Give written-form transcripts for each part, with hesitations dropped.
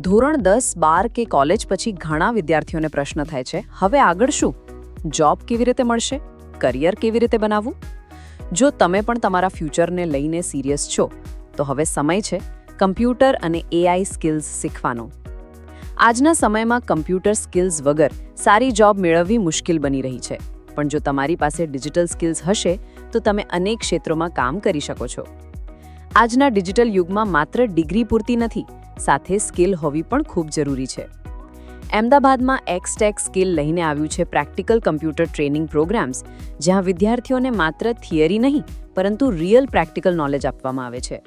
ધોરણ 10, 12 કે કોલેજ પછી ઘણા વિદ્યાર્થીઓને પ્રશ્ન થાય છે, હવે આગળ શું? જોબ કેવી રીતે મળશે? કરિયર કેવી રીતે બનાવવું? જો તમે પણ તમારા ફ્યુચરને લઈને સિરિયસ છો, તો હવે સમય છે કમ્પ્યુટર અને AI સ્કિલ્સ શીખવાનો. આજના સમયમાં કમ્પ્યુટર સ્કિલ્સ વગર સારી જોબ મેળવવી મુશ્કેલ બની રહી છે, પણ જો તમારી પાસે ડિજિટલ સ્કિલ્સ હશે, તો તમે અનેક ક્ષેત્રોમાં કામ કરી શકો છો. આજના ડિજિટલ યુગમાં માત્ર ડિગ્રી પૂરતી નથી, સાથે સ્કિલ હોવી પણ ખૂબ જરૂરી છે. અમદાવાદમાં એક્સટેક સ્કિલ લઈને આવ્યું છે પ્રેક્ટિકલ કમ્પ્યુટર ટ્રેનિંગ પ્રોગ્રામ્સ, જ્યાં વિદ્યાર્થીઓને માત્ર થિયરી નહીં, પરંતુ રિયલ પ્રેક્ટિકલ નોલેજ આપવામાં આવે છે.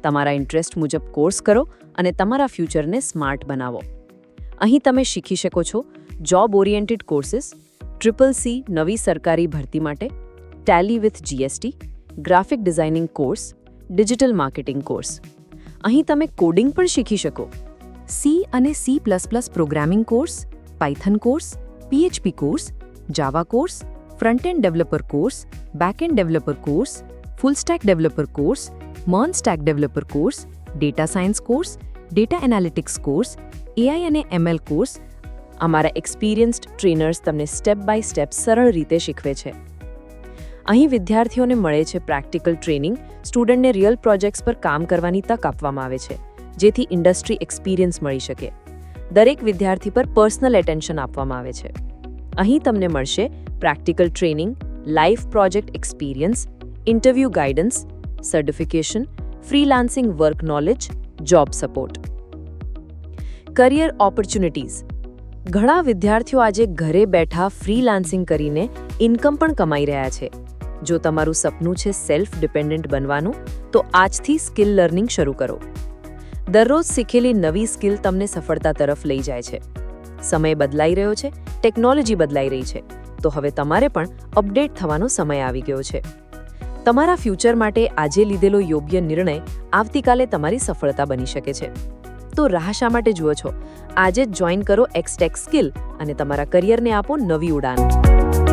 તમારા ઇન્ટરેસ્ટ મુજબ કોર્સ કરો અને તમારા ફ્યુચરને સ્માર્ટ બનાવો. અહીં તમે શીખી શકો છો જોબ ઓરિએન્ટેડ કોર્સિસ, CCC નવી સરકારી ભરતી માટે, Tally with GST, graphic designing course, digital marketing course. અહીં તમે કોડિંગ પણ શીખી શકો. C અને C++ programming course, Python course, PHP course, Java course, front end developer course, back end developer course, full stack developer course, MERN stack developer course, data science course, data analytics course, AI અને ML course. અમારા experienced trainers તમને step by step સરળ રીતે શીખવે છે. અહીં વિદ્યાર્થીઓને મળે છે પ્રેક્ટિકલ ટ્રેનિંગ, સ્ટુડન્ટને રિયલ પ્રોજેક્ટ્સ પર કામ કરવાની તક આપવામાં આવે છે, જેથી ઇન્ડસ્ટ્રી એક્સપિરિયન્સ મળી શકે. દરેક વિદ્યાર્થી પર પર્સનલ એટેન્શન આપવામાં આવે છે. અહીં તમને મળશે practical training, life project experience, interview guidance, certification, freelancing work knowledge, job support. Career opportunities. ઘણા વિદ્યાર્થીઓ આજે ઘરે બેઠા ફ્રીલાન્સિંગ કરીને ઇન્કમ પણ કમાઈ રહ્યા છે. જો તમારું સપનું છે સેલ્ફ ડિપેન્ડન્ટ બનવાનું, તો આજથી સ્કિલ લર્નિંગ શરૂ કરો. દરરોજ શીખેલી નવી સ્કિલ તમને સફળતા તરફ લઈ જાય છે. સમય બદલાઈ રહ્યો છે, ટેકનોલોજી બદલાઈ રહી છે, તો હવે તમારે પણ અપડેટ થવાનો સમય આવી ગયો છે. તમારા ફ્યુચર માટે આજે લીધેલો યોગ્ય નિર્ણય આવતીકાલે તમારી સફળતા બની શકે છે. તો રાહ શા માટે જુઓ છો? આજે જ જોઈન કરો એક્સટેક સ્કિલ અને તમારા કરિયરને આપો નવી ઉડાન.